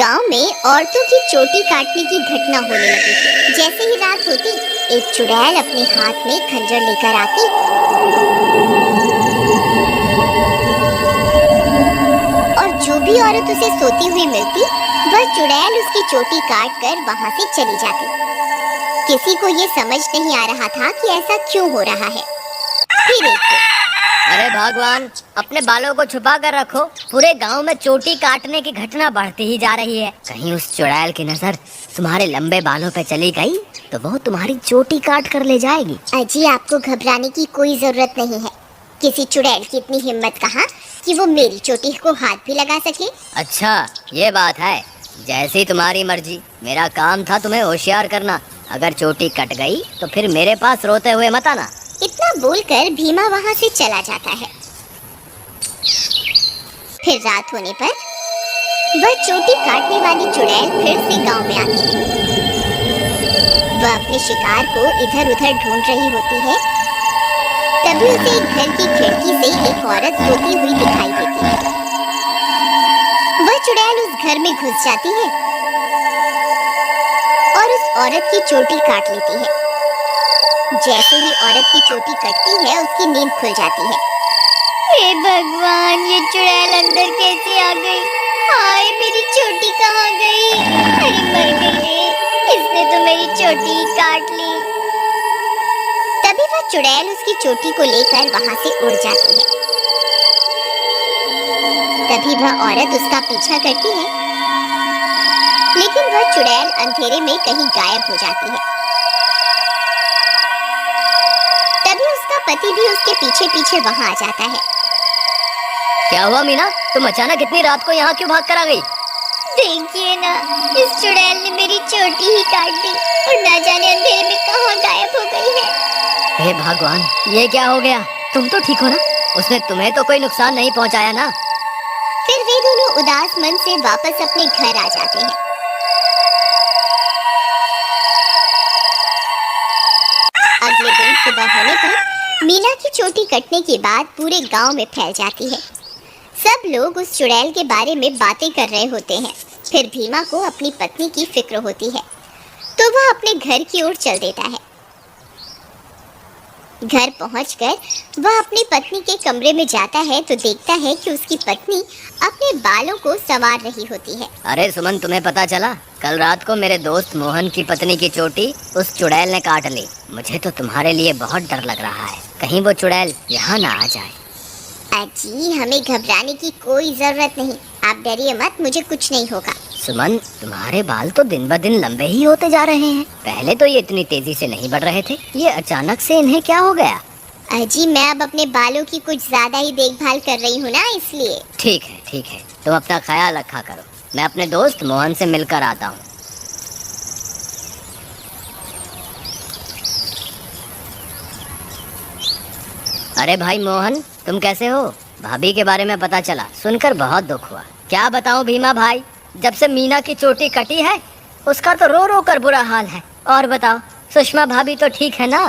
गांव में औरतों की चोटी काटने की घटना होने लगी थी। जैसे ही रात होती, एक चुड़ैल अपने हाथ में खंजर लेकर आती और जो भी औरत उसे सोती हुई मिलती, वह चुड़ैल उसकी चोटी काट कर वहां से चली जाती। किसी को ये समझ नहीं आ रहा था कि ऐसा क्यों हो रहा है। फिर एक दिन, अरे भगवान, अपने बालों को छुपा कर रखो। पूरे गांव में चोटी काटने की घटना बढ़ती ही जा रही है। कहीं उस चुड़ैल की नजर तुम्हारे लंबे बालों पे चली गई तो वो तुम्हारी चोटी काट कर ले जाएगी। अजी, आपको घबराने की कोई जरूरत नहीं है। किसी चुड़ैल की इतनी हिम्मत कहाँ कि वो मेरी चोटी को हाथ भी लगा सके। अच्छा, ये बात है। जैसी तुम्हारी मर्जी। मेरा काम था तुम्हें होशियार करना। अगर चोटी कट गई तो फिर मेरे पास रोते हुए मत आना। इतना बोलकर भीमा वहां से चला जाता है। फिर रात होने पर वह चोटी काटने वाली चुड़ैल फिर से गांव में आती है। वह अपने शिकार को इधर उधर ढूंढ रही होती है। तभी उसे एक घर की खिड़की से एक औरत सोती हुई दिखाई देती है। वह चुड़ैल उस घर में घुस जाती है और उस औरत की चोटी काट लेती है। जैसे ही औरत की चोटी कटती है, उसकी नींद खुल जाती है। हे भगवान, ये चुड़ैल अंदर कैसे आ गई? हाय, मेरी चोटी कहाँ गई? अरे मर गई रे, इसने तो मेरी चोटी काट ली। तभी वह चुड़ैल उसकी चोटी को लेकर वहां से उड़ जाती है। तभी वह औरत उसका पीछा करती है, लेकिन वह चुड़ैल अंधेरे में कहीं गायब हो जाती है। तभी उसका पति भी उसके पीछे पीछे वहां आ जाता है। क्या हुआ मीना, तुम अचानक इतनी रात को यहाँ क्यों भाग कर आ गई? देखिए ना, इस चुड़ैल ने मेरी चोटी ही काट दी और ना जाने अंधेरे में कहाँ गायब हो गई है। हे भगवान, ये क्या हो गया? तुम तो ठीक हो ना? उसने तुम्हें तो कोई नुकसान नहीं पहुँचाया ना? फिर वे दोनों उदास मन से वापस अपने घर आ जाते हैं। अगले दिन सुबह होने पर मीना की चोटी कटने की बात पूरे गांव में फैल जाती है। सब लोग उस चुड़ैल के बारे में बातें कर रहे होते हैं। फिर भीमा को अपनी पत्नी की फिक्र होती है, तो वह अपने घर की ओर चल देता है। घर पहुंचकर वह अपनी पत्नी के कमरे में जाता है तो देखता है कि उसकी पत्नी अपने बालों को संवार रही होती है। अरे सुमन, तुम्हें पता चला? कल रात को मेरे दोस्त मोहन की पत्नी की चोटी उस चुड़ैल ने काट ली। मुझे तो तुम्हारे लिए बहुत डर लग रहा है, कहीं वो चुड़ैल यहाँ ना आ जाए। अजी, हमें घबराने की कोई जरूरत नहीं। आप डरिए मत, मुझे कुछ नहीं होगा। सुमन, तुम्हारे बाल तो दिन ब दिन लंबे ही होते जा रहे हैं। पहले तो ये इतनी तेजी से नहीं बढ़ रहे थे, ये अचानक से इन्हें क्या हो गया? अजी, मैं अब अपने बालों की कुछ ज्यादा ही देखभाल कर रही हूँ ना, इसलिए। ठीक है ठीक है, तुम अपना ख्याल रखा करो। मैं अपने दोस्त मोहन से मिलकर आता हूँ। अरे भाई मोहन, तुम कैसे हो? भाभी के बारे में पता चला, सुनकर बहुत दुख हुआ। क्या बताऊं भीमा भाई, जब से मीना की चोटी कटी है उसका तो रो रो कर बुरा हाल है। और बताओ, सुषमा भाभी तो ठीक है ना?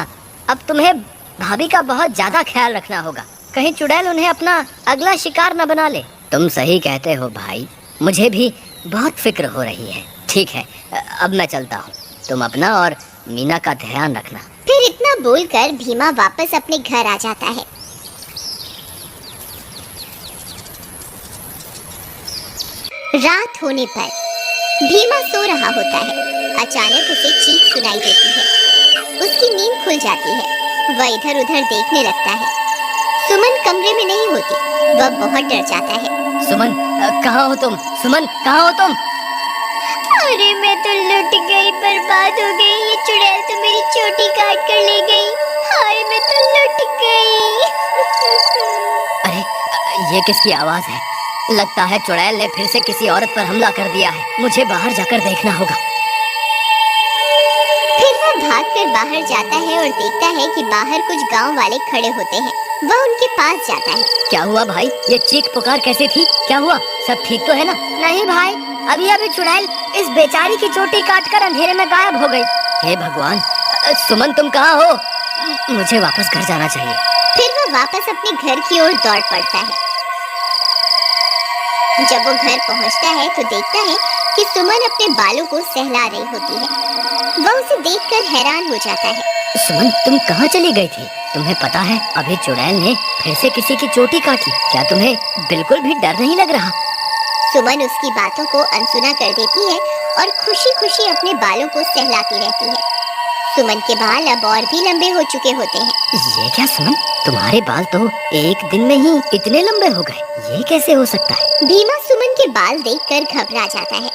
अब तुम्हें भाभी का बहुत ज्यादा ख्याल रखना होगा, कहीं चुड़ैल उन्हें अपना अगला शिकार न बना ले। तुम सही कहते हो भाई, मुझे भी बहुत फिक्र हो रही है। ठीक है, अब मैं चलता हूँ। तुम अपना और मीना का ध्यान रखना। फिर इतना बोलकर भीमा वापस अपने घर आ जाता है। रात होने पर भीमा सो रहा होता है। अचानक उसे चीख सुनाई देती है। उसकी नींद खुल जाती है। वह इधर उधर देखने लगता है। सुमन कमरे में नहीं होती। वह बहुत डर जाता है। सुमन, कहाँ हो तुम? सुमन, कहाँ हो तुम? अरे, मैं तो लुट गई, बर्बाद हो गई। ये चुड़ैल तो मेरी चोटी काट कर ले गई। हाय, मैं तो लुट गई। अरे, ये किसकी आवाज है? लगता है चुड़ैल ने फिर से किसी औरत पर हमला कर दिया है। मुझे बाहर जाकर देखना होगा। फिर वह भागकर बाहर जाता है और देखता है कि बाहर कुछ गांव वाले खड़े होते हैं। वह उनके पास जाता है। क्या हुआ भाई? ये चीख पुकार कैसे थी? क्या हुआ? सब ठीक तो है ना? नहीं भाई, अभी अभी चुड़ैल इस बेचारी की चोटी काटकर अंधेरे में गायब हो गई। हे भगवान, सुमन तुम कहाँ हो? मुझे वापस घर जाना चाहिए। फिर वह वापस अपने घर की ओर दौड़ पड़ता है। जब वो घर पहुंचता है तो देखता है कि सुमन अपने बालों को सहला रही होती है। वह उसे देखकर हैरान हो जाता है। सुमन, तुम कहाँ चली गई थी? तुम्हें पता है अभी चुड़ैल ने फिर से किसी की चोटी काटी। क्या तुम्हें बिल्कुल भी डर नहीं लग रहा? सुमन उसकी बातों को अनसुना कर देती है और खुशी खुशी अपने बालों को सहलाती रहती है। सुमन के बाल अब और भी लंबे हो चुके होते हैं। ये क्या सुमन, तुम्हारे बाल तो एक दिन में ही इतने लंबे हो गए, ये कैसे हो सकता है? भीमा सुमन के बाल देखकर घबरा जाता है।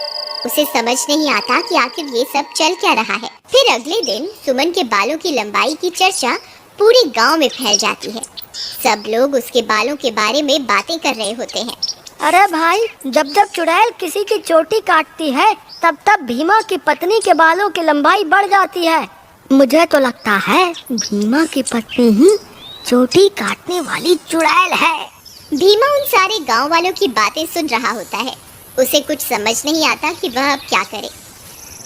उसे समझ नहीं आता कि आखिर ये सब चल क्या रहा है। फिर अगले दिन सुमन के बालों की लंबाई की चर्चा पूरे गांव में फैल जाती है। सब लोग उसके बालों के बारे में बातें कर रहे होते हैं। अरे भाई, जब जब चुड़ैल किसी की चोटी काटती है तब तब भीमा की पत्नी के बालों की लंबाई बढ़ जाती है। मुझे तो लगता है भीमा की पत्नी ही चोटी काटने वाली चुड़ैल है। भीमा उन सारे गांव वालों की बातें सुन रहा होता है। उसे कुछ समझ नहीं आता कि वह अब क्या करे।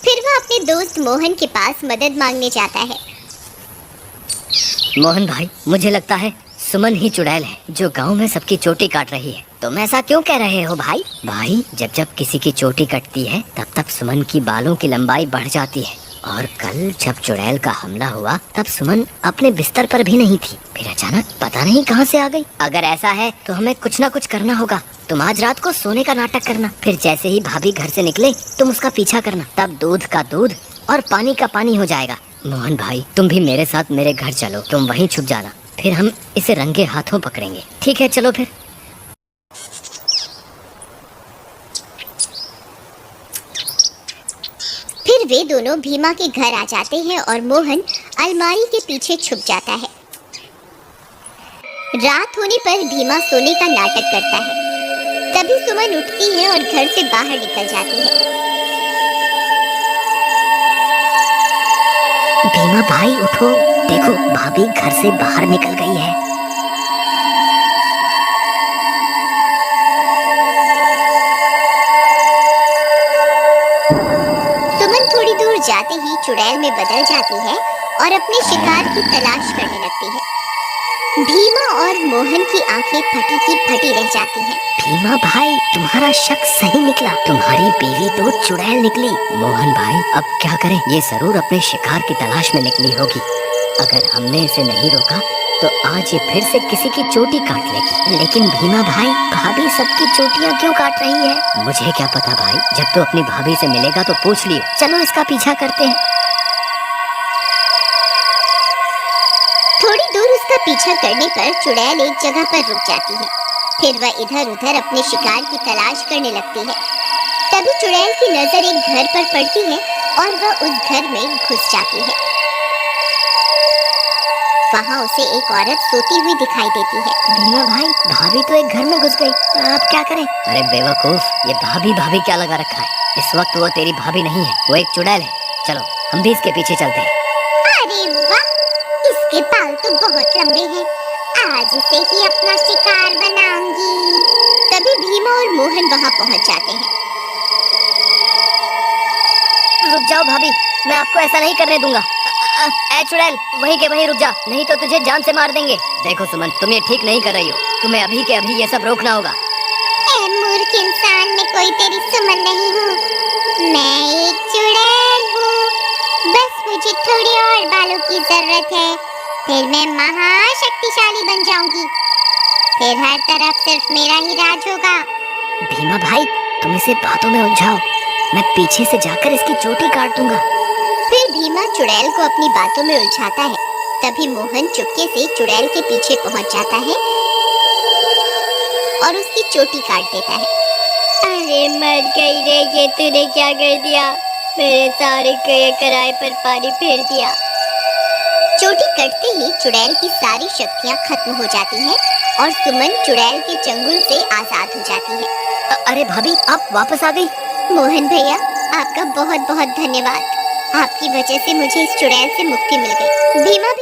फिर वह अपने दोस्त मोहन के पास मदद मांगने जाता है। मोहन भाई, मुझे लगता है सुमन ही चुड़ैल है जो गांव में सबकी चोटी काट रही है। तुम ऐसा क्यों कह रहे हो भाई? भाई, जब जब किसी की चोटी कटती है तब तब सुमन की बालों की लंबाई बढ़ जाती है। और कल जब चुड़ैल का हमला हुआ तब सुमन अपने बिस्तर पर भी नहीं थी, फिर अचानक पता नहीं कहां से आ गई। अगर ऐसा है तो हमें कुछ ना कुछ करना होगा। तुम आज रात को सोने का नाटक करना, फिर जैसे ही भाभी घर से निकले तुम उसका पीछा करना, तब दूध का दूध और पानी का पानी हो जाएगा। मोहन भाई, तुम भी मेरे साथ मेरे घर चलो, तुम वहीं छुप जाना, फिर हम इसे रंगे हाथों पकड़ेंगे। ठीक है, चलो फिर। फिर वे दोनों भीमा के घर आ जाते हैं और मोहन अलमारी के पीछे छुप जाता है। रात होने पर भीमा सोने का नाटक करता है। तभी सुमन उठती है और घर से बाहर निकल जाती है। भीमा भाई उठो, देखो भाभी घर से बाहर निकल गई है। सुमन थोड़ी दूर जाते ही चुड़ैल में बदल जाती है और अपने शिकार की तलाश करने लगती है। भीमा और मोहन की आंखें फटी की फटी रह जाती हैं। भीमा भाई, तुम्हारा शक सही निकला, तुम्हारी बीवी तो चुड़ैल निकली। मोहन भाई, अब क्या करें? ये जरूर अपने शिकार की तलाश में निकली होगी। अगर हमने इसे नहीं रोका तो आज ये फिर से किसी की चोटी काट लेगी। लेकिन भीमा भाई, भाभी सबकी चोटियां क्यों काट रही है? मुझे क्या पता भाई, जब तो अपनी भाभी से मिलेगा तो पूछ लियो। चलो इसका पीछा करते हैं। थोड़ी दूर उसका पीछा करने पर चुड़ैल एक जगह पर रुक जाती है। फिर वह इधर उधर अपने शिकार की तलाश करने लगती है। तभी चुड़ैल की नजर एक घर पर पड़ती है और वह उस घर में घुस जाती है। वहाँ उसे एक औरत सोती हुई दिखाई देती है। भीमा भाई, भाभी तो एक घर में घुस गई, अब क्या करें? अरे बेवकूफ, ये भाभी भाभी क्या लगा रखा है? इस वक्त वो तेरी भाभी नहीं है, वो एक चुड़ैल है। चलो हम भी इसके पीछे चलते हैं। अरे वाह, इसके बाल तो बहुत लंबे हैं। आज इसे ही अपना शिकार बनाऊंगी। तभी भीमा और मोहन वहाँ पहुँच जाते हैं। रुक जाओ भाभी, मैं आपको ऐसा नहीं करने दूंगा। ए चुड़ैल, वहीं के वहीं रुक जा, नहीं तो तुझे जान से मार देंगे। देखो सुमन, तुम ये ठीक नहीं कर रही हो, तुम्हें अभी के अभी ये सब रोकना होगा। ए मूर्ख इंसान, मैं कोई तेरी सुमन नहीं हूँ, मैं एक चुड़ैल हूँ। बस मुझे थोड़ी और बालों की जरूरत है, फिर मैं महाशक्तिशाली बन जाऊंगी। फिर हर तरफ सिर्फ मेरा ही राज होगा। भीमा भाई, तुम इसे बातों में उलझाओ, मैं पीछे से जाकर इसकी चोटी काट दूंगा। फिर भीमा चुड़ैल को अपनी बातों में उलझाता है। तभी मोहन चुपके से चुड़ैल के पीछे पहुंच जाता है और उसकी चोटी काट देता है। अरे मर गई रे, ये तूने क्या कर दिया? मेरे सारे कराए पर पानी फेर दिया। चोटी कटते ही चुड़ैल की सारी शक्तियाँ खत्म हो जाती हैं और सुमन चुड़ैल के चंगुल से आजाद हो जाती है। अरे भाभी, आप वापस आ गई? मोहन भैया, आपका बहुत बहुत धन्यवाद। आपकी वजह से मुझे इस चुड़ैल से मुक्ति मिल गई। भीमा